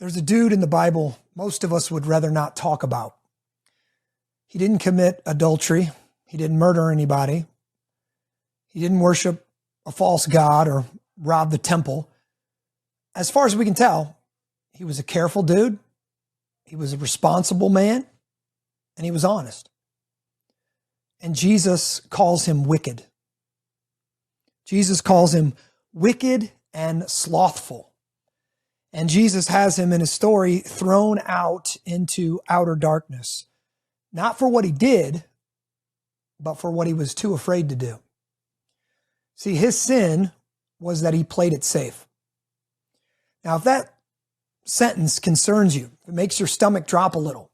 There's a dude in the Bible most of us would rather not talk about. He didn't commit adultery. He didn't murder anybody. He didn't worship a false god or rob the temple. As far as we can tell, he was a careful dude. He was a responsible man, and he was honest. And Jesus calls him wicked. Jesus calls him wicked and slothful. And Jesus has him in his story thrown out into outer darkness, not for what he did, but for what he was too afraid to do. See, his sin was that he played it safe. Now, if that sentence concerns you, if it makes your stomach drop a little,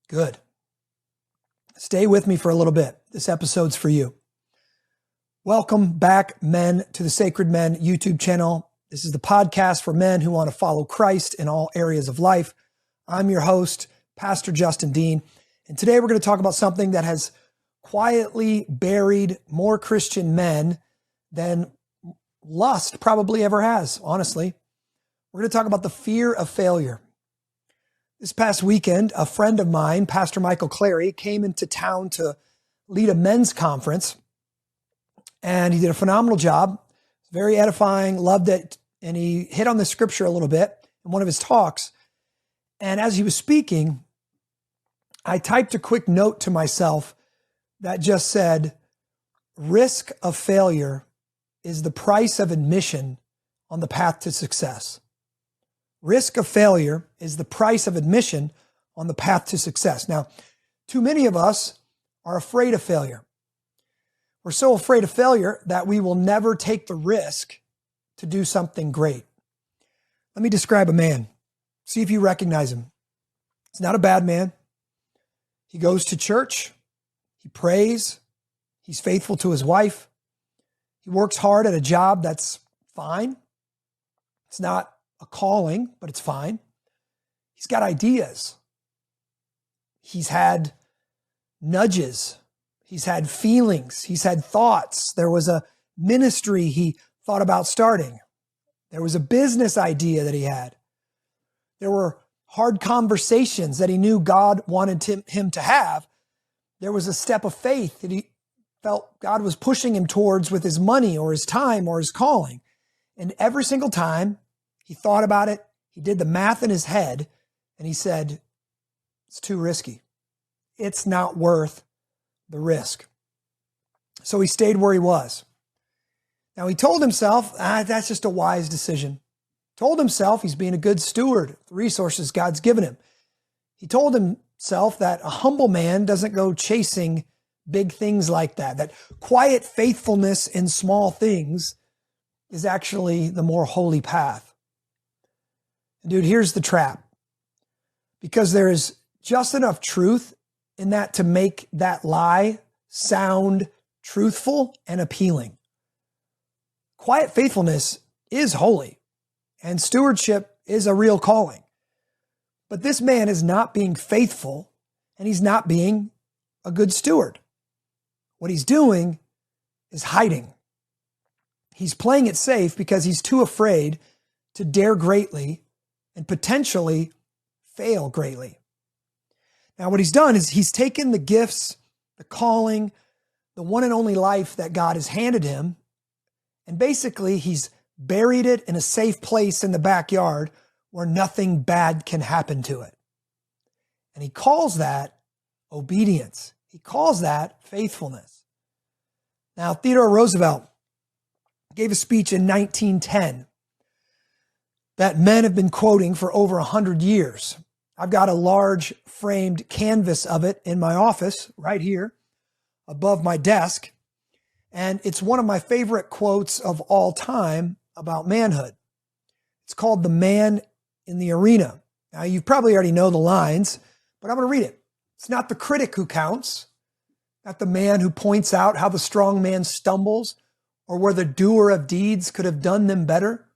good. Stay with me for a little bit. This episode's for you. Welcome back, men, to the Sacred Men YouTube channel. This is the podcast for men who want to follow Christ in all areas of life. I'm your host, Pastor Justin Dean, and today we're going to talk about something that has quietly buried more Christian men than lust probably ever has, honestly. We're going to talk about the fear of failure. This past weekend, a friend of mine, Pastor Michael Clary, came into town to lead a men's conference, and he did a phenomenal job. Very edifying, loved it, and he hit on the scripture a little bit in one of his talks. And as he was speaking, I typed a quick note to myself that just said, risk of failure is the price of admission on the path to success. Risk of failure is the price of admission on the path to success. Now, too many of us are afraid of failure. We're so afraid of failure that we will never take the risk to do something great. Let me describe a man. See if you recognize him. He's not a bad man. He goes to church. He prays. He's faithful to his wife. He works hard at a job that's fine. It's not a calling, but it's fine. He's got ideas. He's had nudges. He's had feelings. He's had thoughts. There was a ministry he thought about starting. There was a business idea that he had. There were hard conversations that he knew God wanted him to have. There was a step of faith that he felt God was pushing him towards with his money or his time or his calling. And every single time he thought about it, he did the math in his head, and he said, it's too risky. It's not worth the risk. So he stayed where he was. Now he told himself, that's just a wise decision. Told himself he's being a good steward of the resources God's given him. He told himself that a humble man doesn't go chasing big things like that. That quiet faithfulness in small things is actually the more holy path. And dude, here's the trap. Because there is just enough truth in that to make that lie sound truthful and appealing. Quiet faithfulness is holy, and stewardship is a real calling. But this man is not being faithful, and he's not being a good steward. What he's doing is hiding. He's playing it safe because he's too afraid to dare greatly and potentially fail greatly. Now, what he's done is he's taken the gifts, the calling, the one and only life that God has handed him, and basically he's buried it in a safe place in the backyard where nothing bad can happen to it. And he calls that obedience. He calls that faithfulness. Now, Theodore Roosevelt gave a speech in 1910 that men have been quoting for over 100 years. I've got a large framed canvas of it in my office right here above my desk. And it's one of my favorite quotes of all time about manhood. It's called "The Man in the Arena." Now, you probably already know the lines, but I'm going to read it. It's not the critic who counts, not the man who points out how the strong man stumbles or where the doer of deeds could have done them better.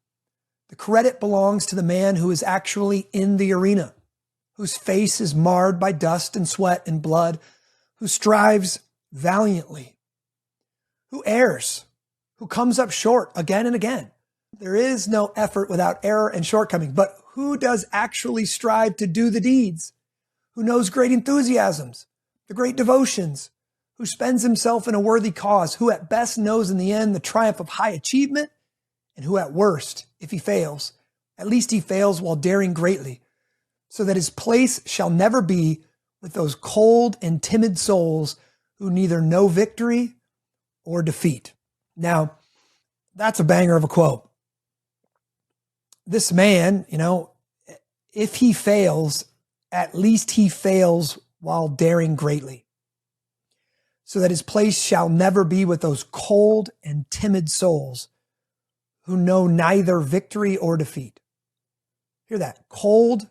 The credit belongs to the man who is actually in the arena, whose face is marred by dust and sweat and blood, who strives valiantly, who errs, who comes up short again and again, There is no effort without error and shortcoming. But who does actually strive to do the deeds? Who knows great enthusiasms, the great devotions, who spends himself in a worthy cause, who at best knows in the end the triumph of high achievement, and who at worst, if he fails, at least he fails while daring greatly, so that his place shall never be with those cold and timid souls who neither know victory or defeat. Now, that's a banger of a quote. This man, if he fails, at least he fails while daring greatly, so that his place shall never be with those cold and timid souls who know neither victory or defeat. Hear that? Cold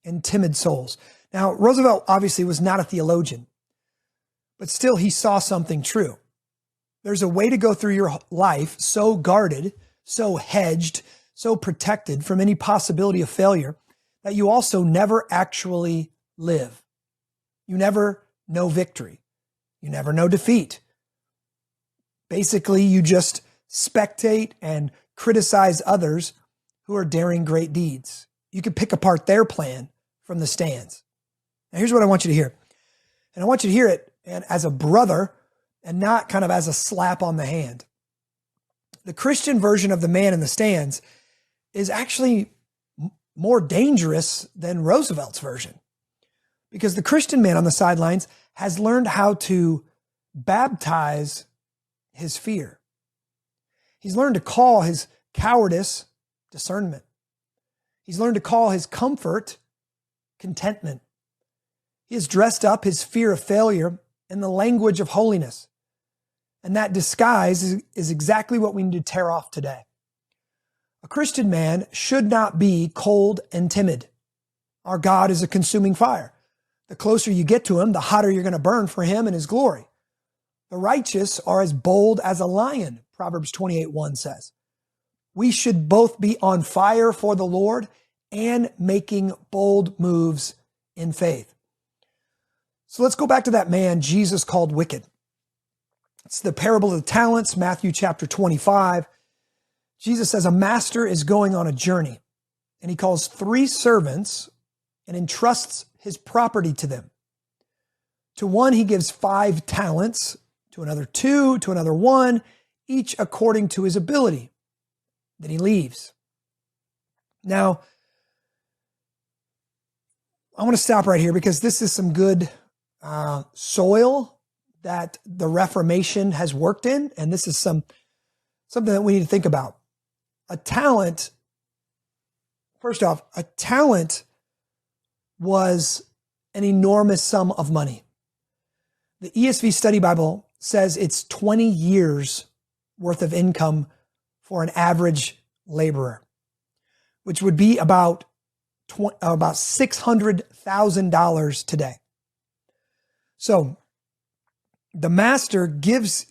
and timid souls. Now, Roosevelt obviously was not a theologian, but still he saw something true. There's a way to go through your life so guarded, so hedged, so protected from any possibility of failure that you also never actually live. You never know victory. You never know defeat. Basically, you just spectate and criticize others who are daring great deeds. You can pick apart their plan from the stands. Now, here's what I want you to hear. And I want you to hear it as a brother and not kind of as a slap on the hand. The Christian version of the man in the stands is actually more dangerous than Roosevelt's version, because the Christian man on the sidelines has learned how to baptize his fear. He's learned to call his cowardice discernment. He's learned to call his comfort contentment. He has dressed up his fear of failure in the language of holiness. And that disguise is exactly what we need to tear off today. A Christian man should not be cold and timid. Our God is a consuming fire. The closer you get to him, the hotter you're going to burn for him and his glory. The righteous are as bold as a lion, Proverbs 28:1 says. We should both be on fire for the Lord and making bold moves in faith. So let's go back to that man Jesus called wicked. It's the parable of the talents, Matthew chapter 25. Jesus says a master is going on a journey, and he calls 3 servants and entrusts his property to them. To one, he gives 5 talents, to another 2, to another 1, each according to his ability. Then he leaves. Now, I want to stop right here because this is some good soil that the Reformation has worked in, and this is something that we need to think about. A talent, first off, a talent was an enormous sum of money. The ESV Study Bible says it's 20 years worth of income for an average laborer, which would be about $600,000 today. So the master gives,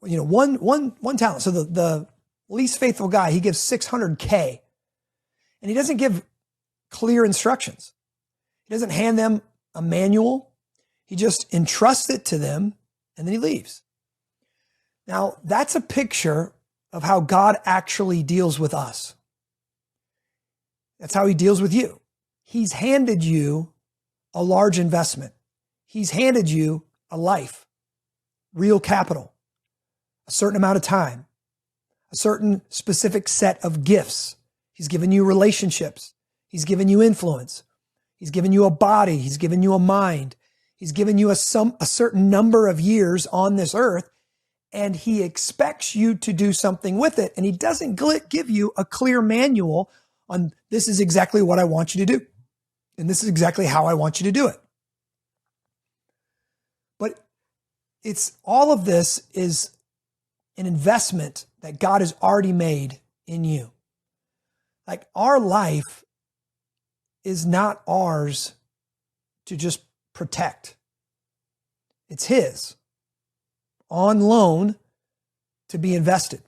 one talent. So the least faithful guy, he gives $600K, and he doesn't give clear instructions. He doesn't hand them a manual. He just entrusts it to them, and then he leaves. Now, that's a picture of how God actually deals with us. That's how he deals with you. He's handed you a large investment. He's handed you a life, real capital, a certain amount of time, a certain specific set of gifts. He's given you relationships. He's given you influence. He's given you a body. He's given you a mind. He's given you a certain number of years on this earth, and he expects you to do something with it. And he doesn't give you a clear manual on this is exactly what I want you to do, and this is exactly how I want you to do it. But all of this is an investment that God has already made in you. Like, our life is not ours to just protect. It's his, on loan to be invested.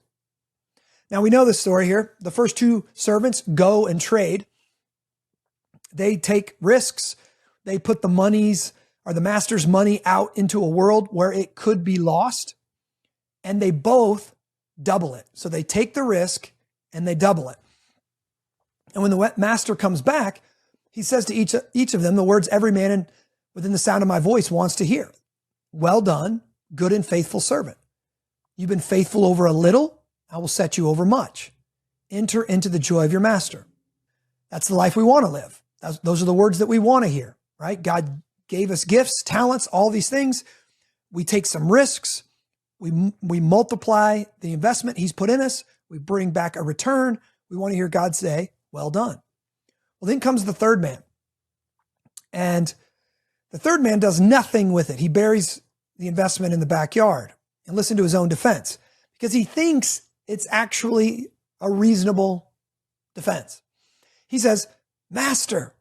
Now, we know this story here. The first 2 servants go and trade. They take risks. They put the master's money out into a world where it could be lost, and they both double it. So they take the risk and they double it. And when the master comes back, he says to each of them the words every man within the sound of my voice wants to hear. Well done, good and faithful servant. You've been faithful over a little, I will set you over much. Enter into the joy of your master. That's the life we want to live. Those are the words that we want to hear, right? God gave us gifts, talents, all these things. We take some risks. We multiply the investment he's put in us. We bring back a return. We want to hear God say, well done. Well, then comes the third man. And the third man does nothing with it. He buries the investment in the backyard. And listen to his own defense, because he thinks it's actually a reasonable defense. He says, Master,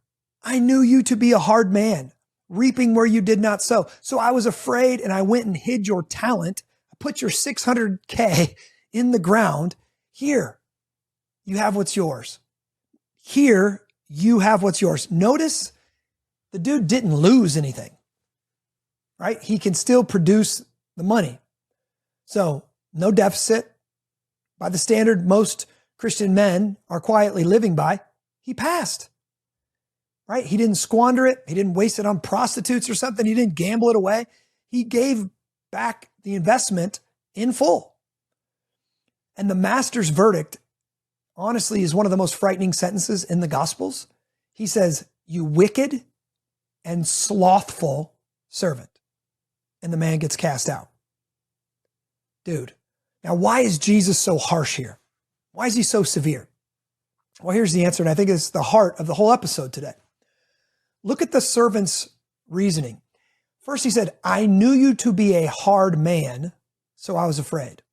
I knew you to be a hard man, reaping where you did not sow. So I was afraid and I went and hid your talent. I put your 600K in the ground. Here, you have what's yours. Here, you have what's yours. Notice the dude didn't lose anything, right? He can still produce the money. So no deficit. By the standard most Christian men are quietly living by, he passed, right? He didn't squander it. He didn't waste it on prostitutes or something. He didn't gamble it away. He gave back the investment in full. And the master's verdict, honestly, is one of the most frightening sentences in the Gospels. He says, you wicked and slothful servant. And the man gets cast out. Dude, now why is Jesus so harsh here? Why is he so severe? Well, here's the answer, and I think it's the heart of the whole episode today. Look at the servant's reasoning. First, he said, I knew you to be a hard man, so I was afraid.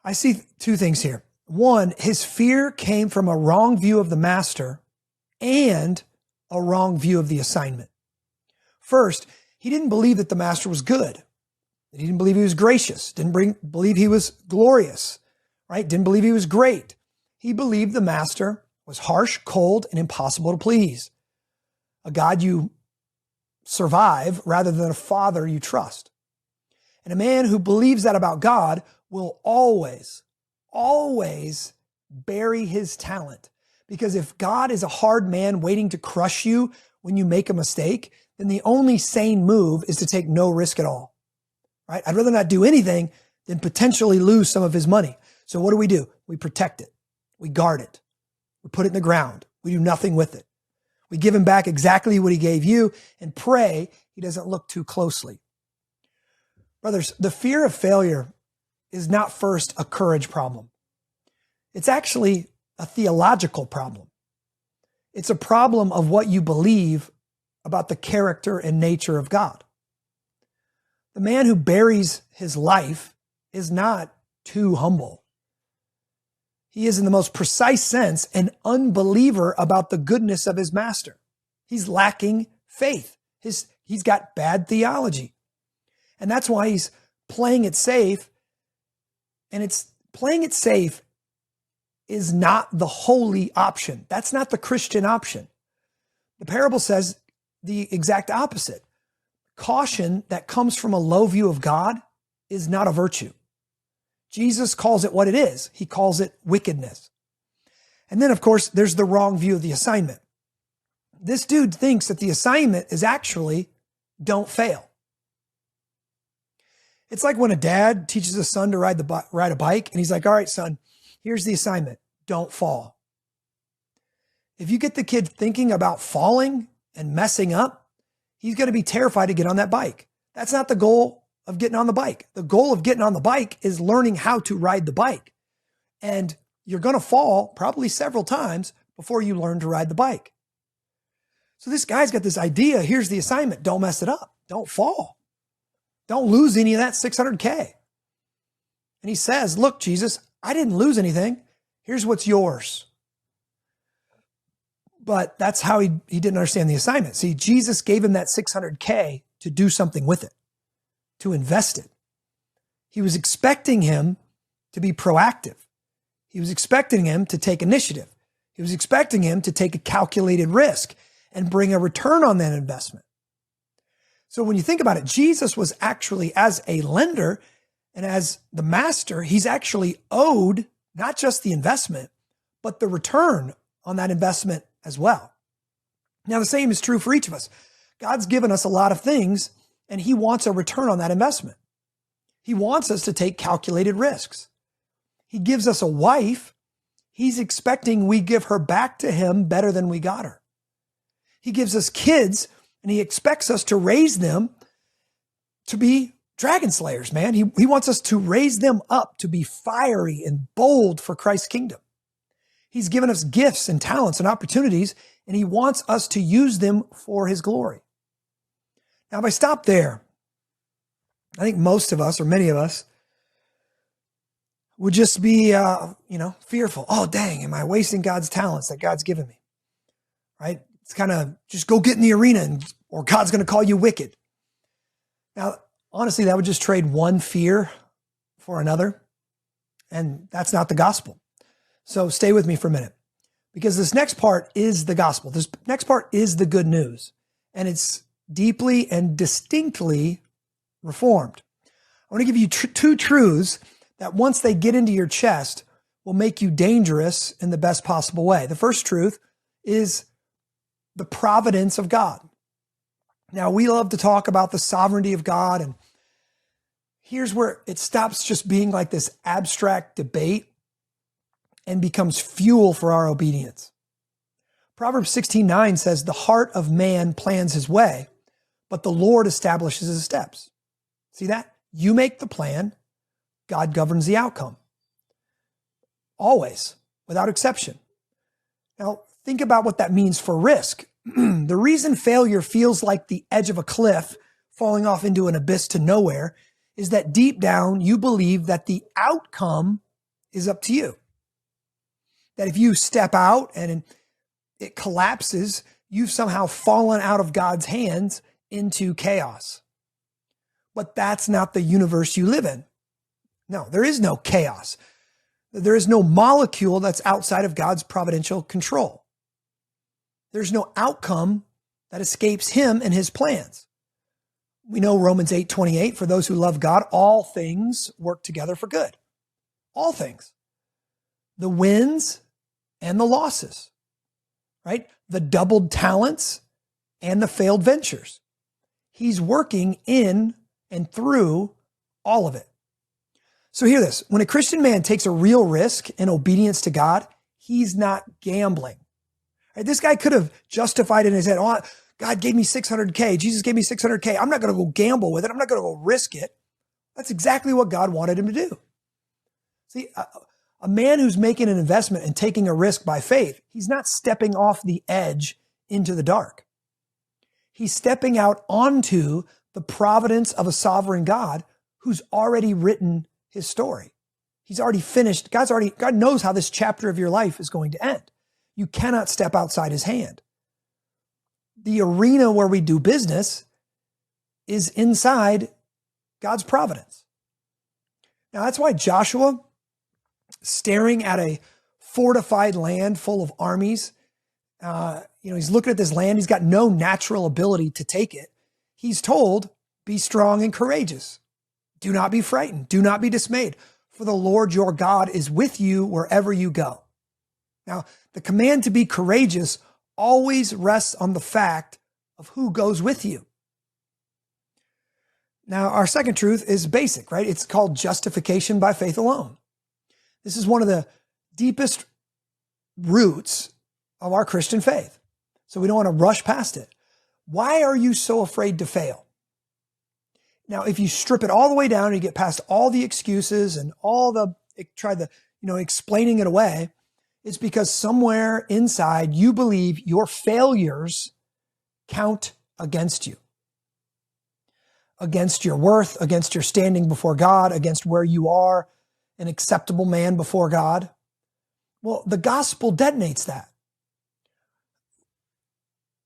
I see two things here. One, his fear came from a wrong view of the master and a wrong view of the assignment. First, he didn't believe that the master was good. He didn't believe he was gracious, didn't believe he was glorious, right? Didn't believe he was great. He believed the master was harsh, cold, and impossible to please. A God you survive rather than a father you trust. And a man who believes that about God will always bury his talent. Because if God is a hard man waiting to crush you when you make a mistake, then the only sane move is to take no risk at all. Right? I'd rather not do anything than potentially lose some of his money. So what do? We protect it. We guard it. We put it in the ground. We do nothing with it. We give him back exactly what he gave you and pray he doesn't look too closely. Brothers, the fear of failure is not first a courage problem. It's actually a theological problem. It's a problem of what you believe about the character and nature of God. The man who buries his life is not too humble. He is, in the most precise sense, an unbeliever about the goodness of his master. He's lacking faith. He's got bad theology. And that's why he's playing it safe. And playing it safe is not the holy option. That's not the Christian option. The parable says the exact opposite. Caution that comes from a low view of God is not a virtue. Jesus calls it what it is. He calls it wickedness. And then, of course, there's the wrong view of the assignment. This dude thinks that the assignment is actually don't fail. It's like when a dad teaches a son to ride a bike, and he's like, all right, son, here's the assignment. Don't fall. If you get the kid thinking about falling and messing up, he's going to be terrified to get on that bike. That's not the goal of getting on the bike. The goal of getting on the bike is learning how to ride the bike. And you're going to fall probably several times before you learn to ride the bike. So this guy's got this idea. Here's the assignment. Don't mess it up. Don't fall. Don't lose any of that 600K. And he says, look, Jesus, I didn't lose anything. Here's what's yours. But that's how he didn't understand the assignment. See, Jesus gave him that 600K to do something with it, to invest it. He was expecting him to be proactive. He was expecting him to take initiative. He was expecting him to take a calculated risk and bring a return on that investment. So when you think about it, Jesus was actually, as a lender and as the master, he's actually owed not just the investment, but the return on that investment as well. Now, the same is true for each of us. God's given us a lot of things, and he wants a return on that investment. He wants us to take calculated risks. He gives us a wife. He's expecting we give her back to him better than we got her. He gives us kids, and he expects us to raise them to be dragon slayers, man. He wants us to raise them up to be fiery and bold for Christ's kingdom. He's given us gifts and talents and opportunities, and he wants us to use them for his glory. Now, if I stop there, I think most of us, or many of us, would just be, fearful. Oh, dang, am I wasting God's talents that God's given me? Right? It's kind of just go get in the arena or God's going to call you wicked. Now, honestly, that would just trade one fear for another. And that's not the gospel. So stay with me for a minute, because this next part is the gospel. This next part is the good news, and it's deeply and distinctly reformed. I want to give you two truths that once they get into your chest will make you dangerous in the best possible way. The first truth is the providence of God. Now, we love to talk about the sovereignty of God, and here's where it stops just being like this abstract debate and becomes fuel for our obedience. Proverbs 16:9 says, the heart of man plans his way, but the Lord establishes his steps. See that? You make the plan, God governs the outcome. Always, without exception. Now, think about what that means for risk. The reason failure feels like the edge of a cliff falling off into an abyss to nowhere is that deep down you believe that the outcome is up to you. That if you step out and it collapses, you've somehow fallen out of God's hands into chaos. But that's not the universe you live in. No, there is no chaos. There is no molecule that's outside of God's providential control. There's no outcome that escapes him and his plans. We know Romans 8:28, for those who love God, all things work together for good. All things. The wins and the losses, right? The doubled talents and the failed ventures. He's working in and through all of it. So hear this. When a Christian man takes a real risk in obedience to God, he's not gambling. Right? This guy could have justified in his head, oh, God gave me $600K. Jesus gave me $600K. I'm not going to go gamble with it. I'm not going to go risk it. That's exactly what God wanted him to do. See, a man who's making an investment and taking a risk by faith, he's not stepping off the edge into the dark. He's stepping out onto the providence of a sovereign God who's already written his story. He's already finished. God knows how this chapter of your life is going to end. You cannot step outside his hand. The arena where we do business is inside God's providence. Now, that's why Joshua, staring at a fortified land full of armies, he's looking at this land. He's got no natural ability to take it. He's told, be strong and courageous. Do not be frightened. Do not be dismayed. For the Lord your God is with you wherever you go. Now, the command to be courageous always rests on the fact of who goes with you. Now, our second truth is basic, right? It's called justification by faith alone. This is one of the deepest roots of our Christian faith. So we don't want to rush past it. Why are you so afraid to fail? Now, if you strip it all the way down and you get past all the excuses and explaining it away, it's because somewhere inside you believe your failures count against you. Against your worth, against your standing before God, against where you are an acceptable man before God. Well, the gospel detonates that.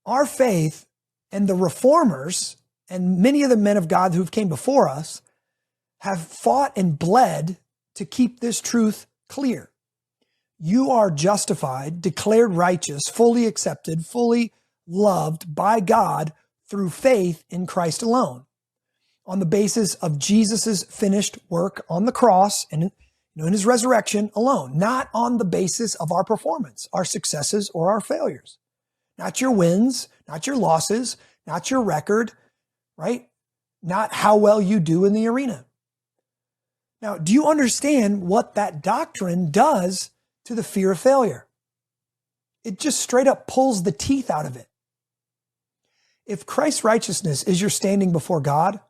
Our faith and the reformers and many of the men of God who've came before us have fought and bled to keep this truth clear. You are justified, declared righteous, fully accepted, fully loved by God through faith in Christ alone, on the basis of Jesus's finished work on the cross and in his resurrection alone, not on the basis of our performance, our successes, or our failures. Not your wins, not your losses, not your record, right? Not how well you do in the arena. Now, do you understand what that doctrine does to the fear of failure? It just straight up pulls the teeth out of it. If Christ's righteousness is your standing before God,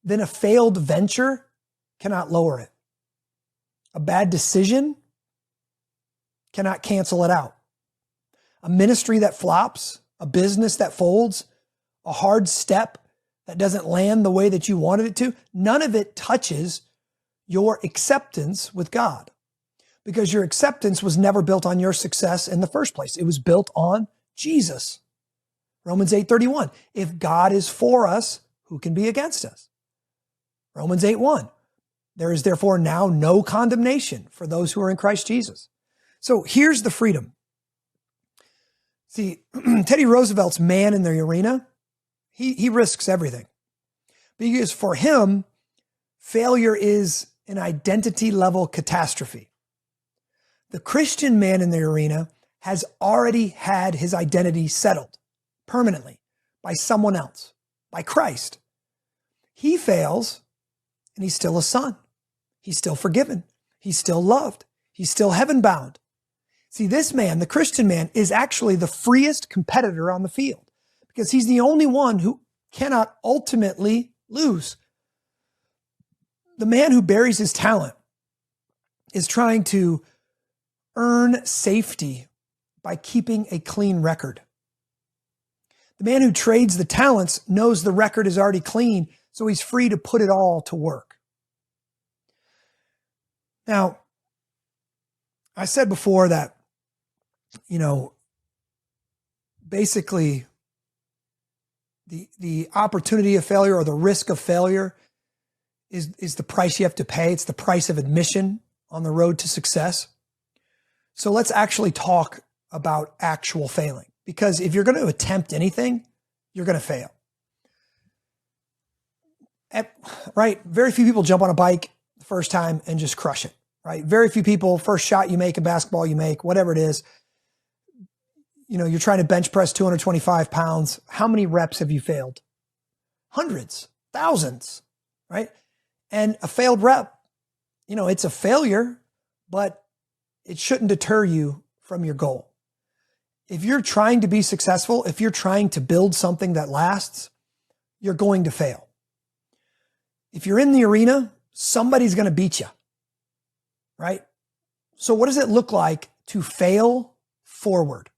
then a failed venture cannot lower it. A bad decision cannot cancel it out. A ministry that flops, a business that folds, a hard step that doesn't land the way that you wanted it to, none of it touches your acceptance with God, because your acceptance was never built on your success in the first place. It was built on Jesus. Romans 8:31. If God is for us, who can be against us? Romans 8:1. There is therefore now no condemnation for those who are in Christ Jesus. So here's the freedom. See, Teddy Roosevelt's man in the arena, he risks everything. Because for him, failure is an identity level catastrophe. The Christian man in the arena has already had his identity settled permanently by someone else, by Christ. He fails and he's still a son. He's still forgiven. He's still loved. He's still heaven bound. See, this man, the Christian man, is actually the freest competitor on the field because he's the only one who cannot ultimately lose. The man who buries his talent is trying to earn safety by keeping a clean record. The man who trades the talents knows the record is already clean, so he's free to put it all to work. Now, I said before that, basically the opportunity of failure or the risk of failure is the price you have to pay. It's the price of admission on the road to success. So let's actually talk about actual failing, because if you're going to attempt anything, you're going to fail. Right? Very few people jump on a bike the first time and just crush it, right? Very few people, first shot you make in basketball, you make, whatever it is, you're trying to bench press 225 pounds. How many reps have you failed? Hundreds, thousands, right? And a failed rep, it's a failure, but it shouldn't deter you from your goal. If you're trying to be successful, if you're trying to build something that lasts, you're going to fail. If you're in the arena, somebody's going to beat you, right? So what does it look like to fail forward?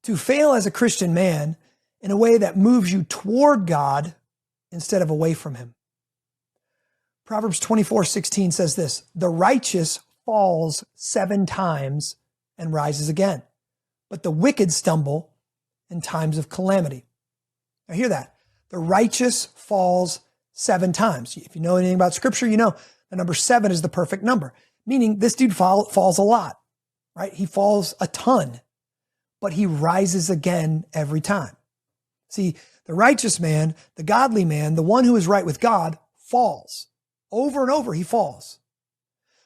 To fail as a Christian man in a way that moves you toward God instead of away from him. Proverbs 24:16 says this: the righteous falls 7 times and rises again, but the wicked stumble in times of calamity. Now hear that. The righteous falls 7 times. If you know anything about scripture, you know the number 7 is the perfect number, meaning this dude falls a lot, right? He falls a ton, but he rises again every time. See, the righteous man, the godly man, the one who is right with God, falls. Over and over, he falls.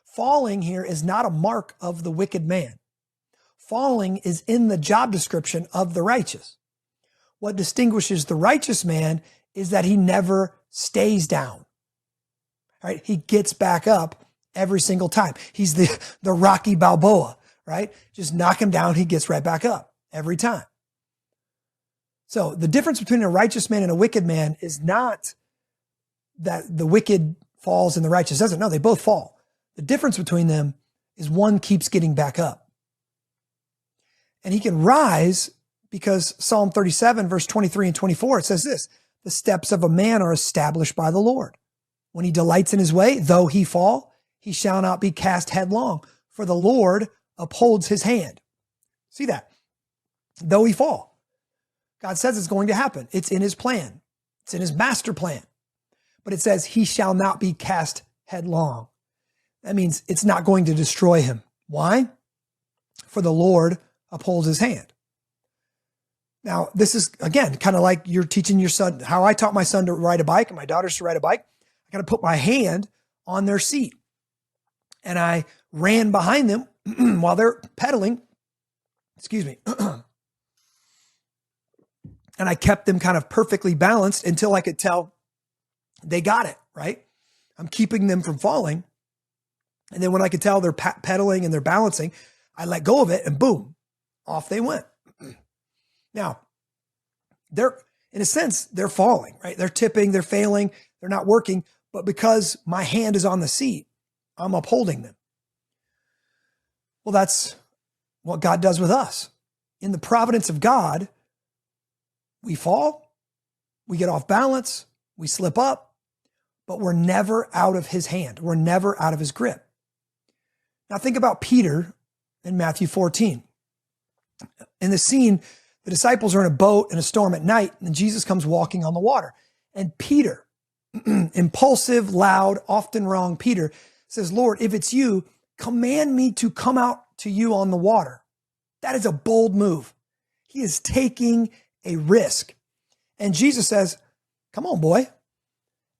Falling here is not a mark of the wicked man. Falling is in the job description of the righteous. What distinguishes the righteous man is that he never stays down, right? He gets back up every single time. He's the Rocky Balboa, right? Just knock him down, he gets right back up every time. So the difference between a righteous man and a wicked man is not that the wicked falls and the righteous doesn't. No, they both fall. The difference between them is one keeps getting back up. And he can rise because Psalm 37, verse 23 and 24, it says this: the steps of a man are established by the Lord. When he delights in his way, though he fall, he shall not be cast headlong, for the Lord upholds his hand. See that? Though he fall. God says it's going to happen. It's in his plan. It's in his master plan. But it says he shall not be cast headlong. That means it's not going to destroy him. Why? For the Lord upholds his hand. Now, this is, again, kind of like you're teaching your son, how I taught my son to ride a bike and my daughters to ride a bike. I got to put my hand on their seat. and I ran behind them while they're pedaling. Excuse me. And I kept them kind of perfectly balanced until I could tell they got it, right? I'm keeping them from falling. And then when I could tell they're pedaling and they're balancing, I let go of it and boom, off they went. Now, in a sense, they're falling, right? They're tipping, they're failing, they're not working. But because my hand is on the seat, I'm upholding them. Well, that's what God does with us. In the providence of God, we fall, we get off balance, we slip up, but we're never out of his hand. We're never out of his grip. Now think about Peter in Matthew 14. In the scene, the disciples are in a boat in a storm at night, and Jesus comes walking on the water. And Peter, impulsive, loud, often wrong Peter, says, Lord, if it's you, command me to come out to you on the water. That is a bold move. He is taking a risk. And Jesus says, come on, boy.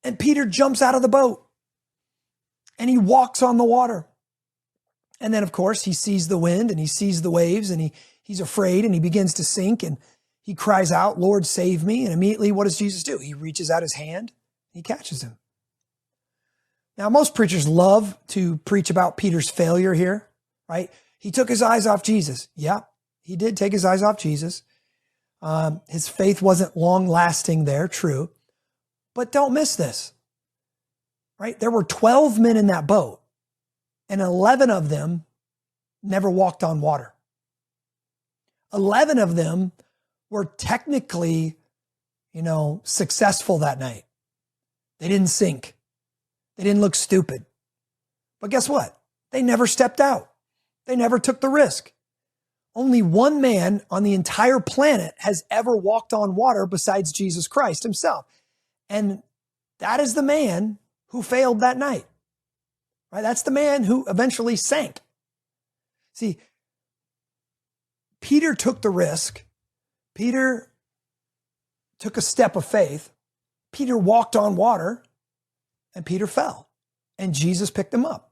And Peter jumps out of the boat and he walks on the water. And then, of course, he sees the wind and he sees the waves and he's afraid and he begins to sink and he cries out, Lord, save me. And immediately, what does Jesus do? He reaches out his hand, he catches him. Now, most preachers love to preach about Peter's failure here, right? He took his eyes off Jesus. Yeah, he did take his eyes off Jesus. His faith wasn't long lasting there, true. But don't miss this, right? There were 12 men in that boat and 11 of them never walked on water. 11 of them were technically, successful that night. They didn't sink. They didn't look stupid. But guess what? They never stepped out. They never took the risk. Only one man on the entire planet has ever walked on water besides Jesus Christ himself. And that is the man who failed that night. Right? That's the man who eventually sank. See, Peter took the risk. Peter took a step of faith. Peter walked on water and Peter fell. And Jesus picked him up.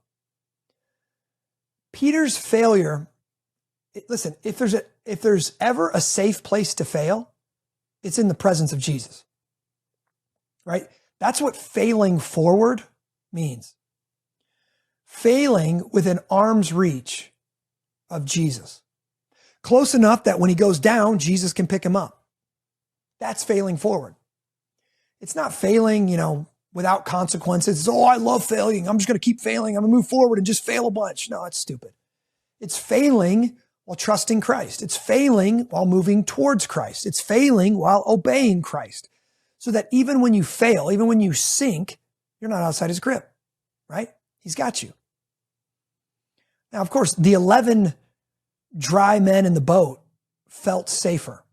Peter's failure, listen, if there's ever a safe place to fail, it's in the presence of Jesus. Right? That's what failing forward means. Failing within arm's reach of Jesus. Close enough that when he goes down, Jesus can pick him up. That's failing forward. It's not failing, without consequences. It's, I love failing. I'm just going to keep failing. I'm going to move forward and just fail a bunch. No, that's stupid. It's failing while trusting Christ. It's failing while moving towards Christ. It's failing while obeying Christ. So that even when you fail, even when you sink, you're not outside his grip, right? He's got you. Now, of course, the 11 dry men in the boat felt safer,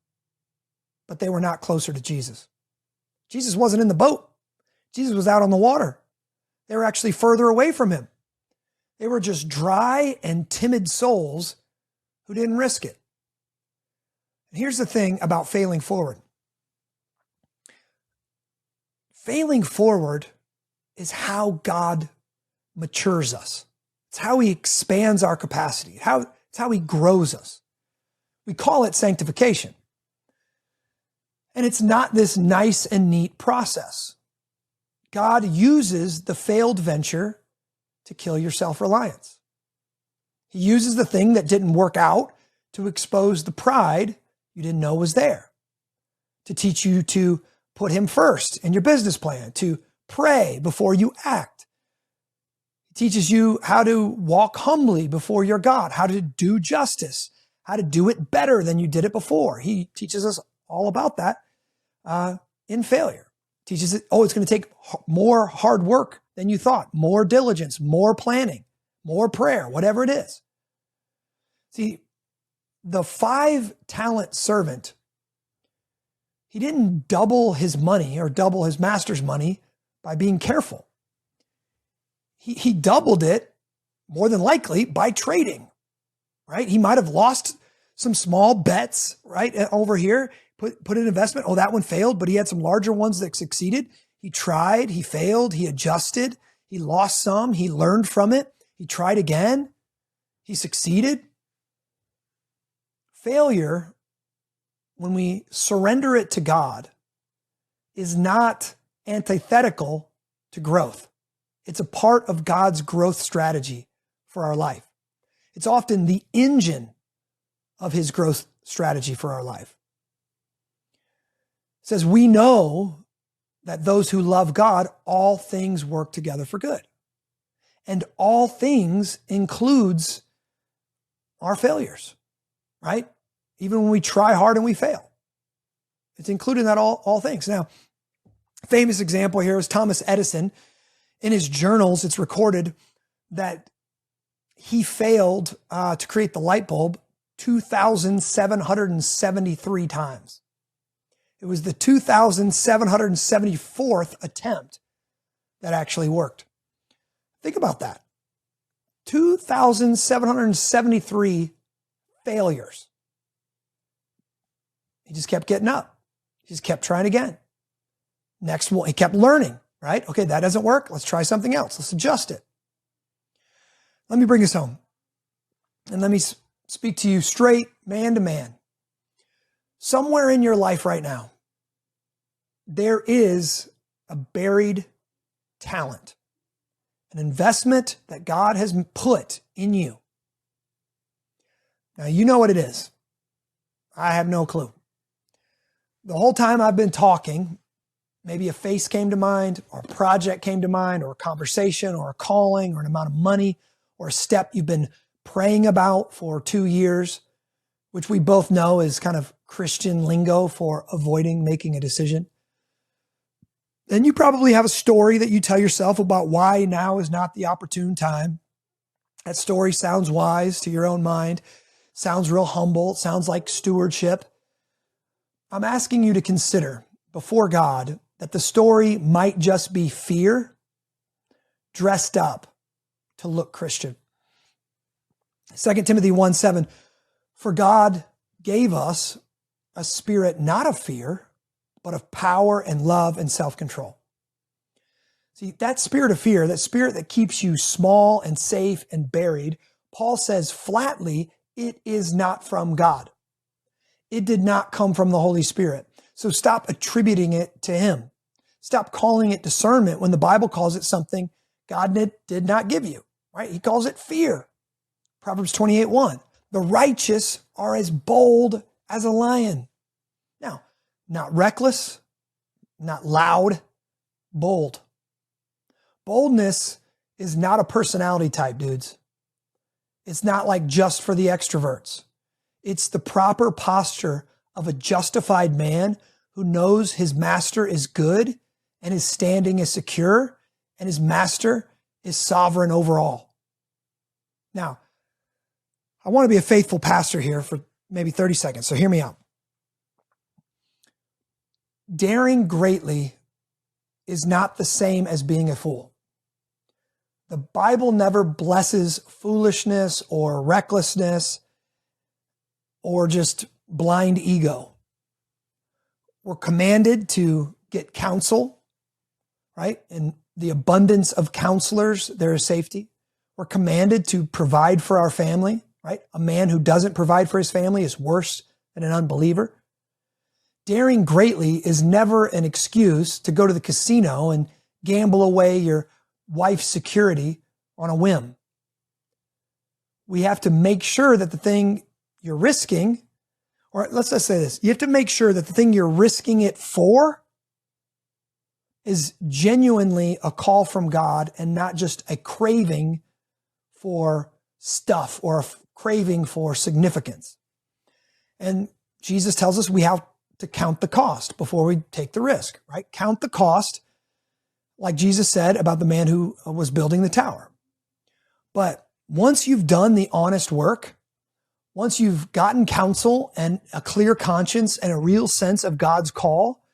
but they were not closer to Jesus. Jesus wasn't in the boat. Jesus was out on the water. They were actually further away from him. They were just dry and timid souls who didn't risk it. And here's the thing about failing forward. Failing forward is how God matures us. It's how he expands our capacity. It's how he grows us. We call it sanctification. And it's not this nice and neat process. God uses the failed venture to kill your self-reliance. He uses the thing that didn't work out to expose the pride you didn't know was there, to teach you to put him first in your business plan, to pray before you act. He teaches you how to walk humbly before your God, how to do justice, how to do it better than you did it before. He teaches us all about that in failure. Teaches it, it's going to take more hard work than you thought, more diligence, more planning, more prayer, whatever it is. See, the 5-talent servant, he didn't double his money or double his master's money by being careful. He doubled it, more than likely, by trading, right? He might have lost some small bets, right, over here, put an investment. Oh, that one failed, but he had some larger ones that succeeded. He tried, he failed, he adjusted, he lost some, he learned from it. He tried again. He succeeded. Failure, when we surrender it to God, is not antithetical to growth. It's a part of God's growth strategy for our life. It's often the engine of his growth strategy for our life. It says, we know that those who love God, all things work together for good. And all things includes our failures, right? Even when we try hard and we fail. It's included in that all things. Now, famous example here is Thomas Edison. In his journals, it's recorded that he failed to create the light bulb 2,773 times. It was the 2,774th attempt that actually worked. Think about that. 2,773 failures. He just kept getting up. He just kept trying again. Next one, he kept learning, right? Okay, that doesn't work. Let's try something else. Let's adjust it. Let me bring us home. And let me speak to you straight, man to man. Somewhere in your life right now, there is a buried talent, an investment that God has put in you. Now, you know what it is. I have no clue. The whole time I've been talking, maybe a face came to mind, or a project came to mind, or a conversation, or a calling, or an amount of money, or a step you've been praying about for 2 years, which we both know is kind of Christian lingo for avoiding making a decision. Then you probably have a story that you tell yourself about why now is not the opportune time. That story sounds wise to your own mind, sounds real humble, sounds like stewardship. I'm asking you to consider before God that the story might just be fear dressed up to look Christian. 2 Timothy 1:7, for God gave us a spirit not of fear, but of power and love and self-control. See, that spirit of fear, that spirit that keeps you small and safe and buried, Paul says flatly, it is not from God. It did not come from the Holy Spirit. So stop attributing it to him. Stop calling it discernment when the Bible calls it something God did not give you, right? He calls it fear. Proverbs 28:1, the righteous are as bold as a lion. Now, not reckless, not loud, bold. Boldness is not a personality type, dudes. It's not like just for the extroverts. It's the proper posture of a justified man who knows his master is good and his standing is secure and his master is sovereign over all. Now, I want to be a faithful pastor here for maybe 30 seconds, so hear me out. Daring greatly is not the same as being a fool. The Bible never blesses foolishness or recklessness or just blind ego. We're commanded to get counsel, right? In the abundance of counselors, there is safety. We're commanded to provide for our family, right? A man who doesn't provide for his family is worse than an unbeliever. Daring greatly is never an excuse to go to the casino and gamble away your wife's security on a whim. We have to make sure that the thing you're risking, or let's just say this, you have to make sure that the thing you're risking it for is genuinely a call from God and not just a craving for stuff or a craving for significance. And Jesus tells us we have to count the cost before we take the risk, right? Count the cost, like Jesus said about the man who was building the tower. But once you've done the honest work, once you've gotten counsel and a clear conscience and a real sense of God's call,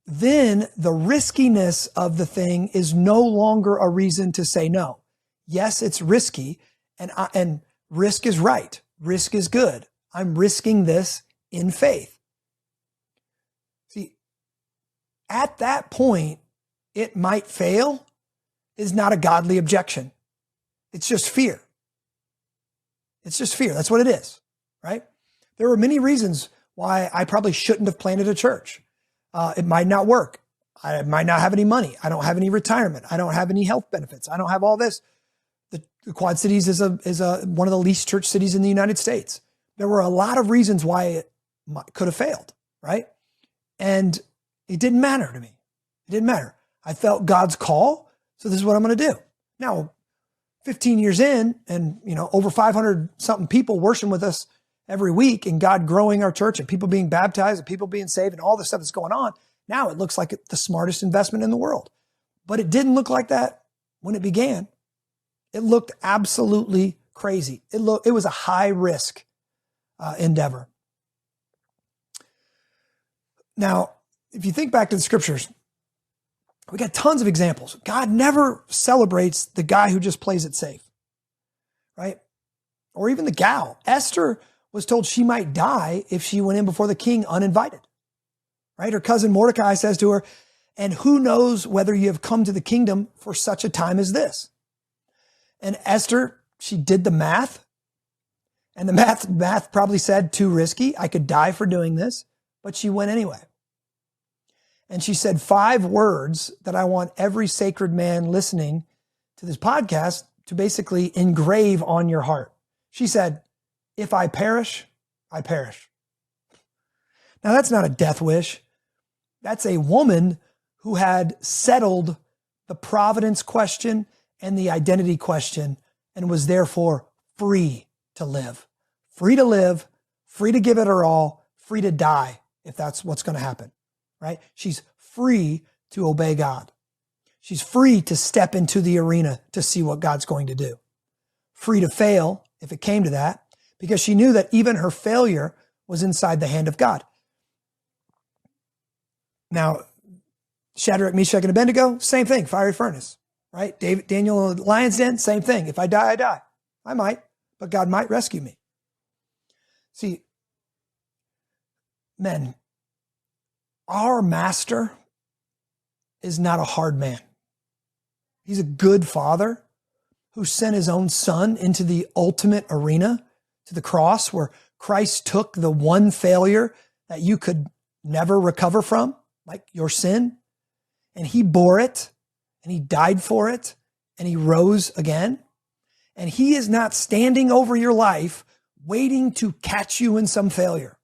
then the riskiness of the thing is no longer a reason to say no. Yes, it's risky, and risk is right. Risk is good. I'm risking this in faith. See, at that point, it might fail is not a godly objection. It's just fear. It's just fear. That's what it is, right? There were many reasons why I probably shouldn't have planted a church. It might not work. I might not have any money. I don't have any retirement. I don't have any health benefits. I don't have all this. The Quad Cities is one of the least church cities in the United States. There were a lot of reasons why it could have failed, right? And it didn't matter to me. It didn't matter. I felt God's call, so this is what I'm going to do. Now, 15 years in, and over 500 something people worshiping with us every week, and God growing our church, and people being baptized, and people being saved, and all the stuff that's going on. Now it looks like the smartest investment in the world, but it didn't look like that when it began. It looked absolutely crazy. It was a high risk endeavor. Now, if you think back to the scriptures, we got tons of examples. God never celebrates the guy who just plays it safe, right? Or even the gal. Esther was told she might die if she went in before the king uninvited, right? Her cousin Mordecai says to her, and who knows whether you have come to the kingdom for such a time as this? And Esther, she did the math, and the math probably said too risky. I could die for doing this, but she went anyway. And she said 5 words that I want every sacred man listening to this podcast to basically engrave on your heart. She said, if I perish, I perish. Now that's not a death wish. That's a woman who had settled the providence question and the identity question and was therefore free to live, free to give it her all, free to die if that's what's going to happen, right? She's free to obey God. She's free to step into the arena to see what God's going to do. Free to fail if it came to that, because she knew that even her failure was inside the hand of God. Now, Shadrach, Meshach, and Abednego, same thing, fiery furnace, right? Daniel in the lion's den, same thing. If I die, I die. I might, but God might rescue me. See, men, our master is not a hard man. He's a good father who sent his own son into the ultimate arena, to the cross, where Christ took the one failure that you could never recover from, like your sin, and he bore it, and he died for it, and he rose again. And he is not standing over your life waiting to catch you in some failure.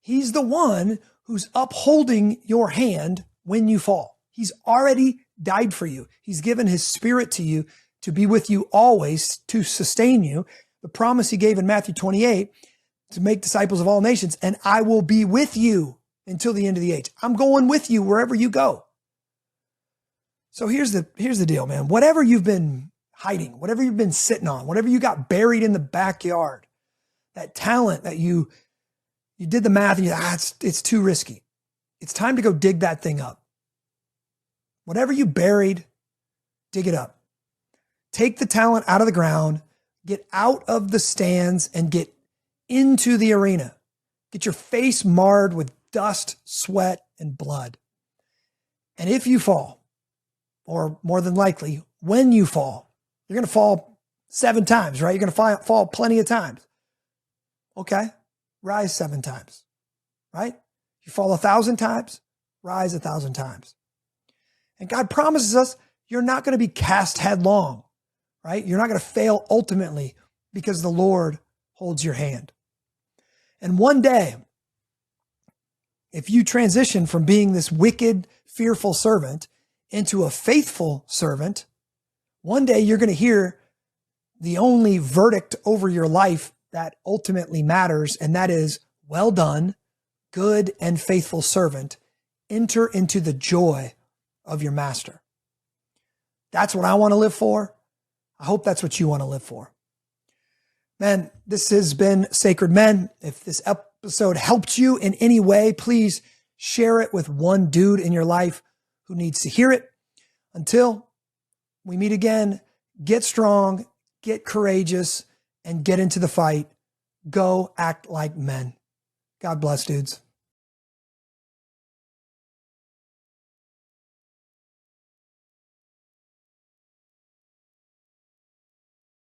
He's the one who's upholding your hand when you fall. He's already died for you. He's given his spirit to you to be with you always, to sustain you. The promise he gave in Matthew 28, to make disciples of all nations, and I will be with you until the end of the age. I'm going with you wherever you go. So here's the deal, man. Whatever you've been hiding, whatever you've been sitting on, whatever you got buried in the backyard, that talent that you did the math and it's too risky. It's time to go dig that thing up. Whatever you buried, dig it up. Take the talent out of the ground, get out of the stands and get into the arena. Get your face marred with dust, sweat, and blood. And if you fall, or more than likely, when you fall, you're going to fall 7 times, right? You're going to fall plenty of times. Okay, rise 7 times, right? You fall 1,000 times, rise 1,000 times. And God promises us you're not going to be cast headlong, right? You're not going to fail ultimately because the Lord holds your hand. And one day, if you transition from being this wicked, fearful servant into a faithful servant, one day you're going to hear the only verdict over your life that ultimately matters, and that is, well done, good and faithful servant. Enter into the joy of your master. That's what I want to live for. I hope that's what you want to live for. Man, this has been Sacred Men. If this episode helped you in any way, please share it with one dude in your life who needs to hear it. Until we meet again, get strong, get courageous, and get into the fight. Go act like men. God bless, dudes.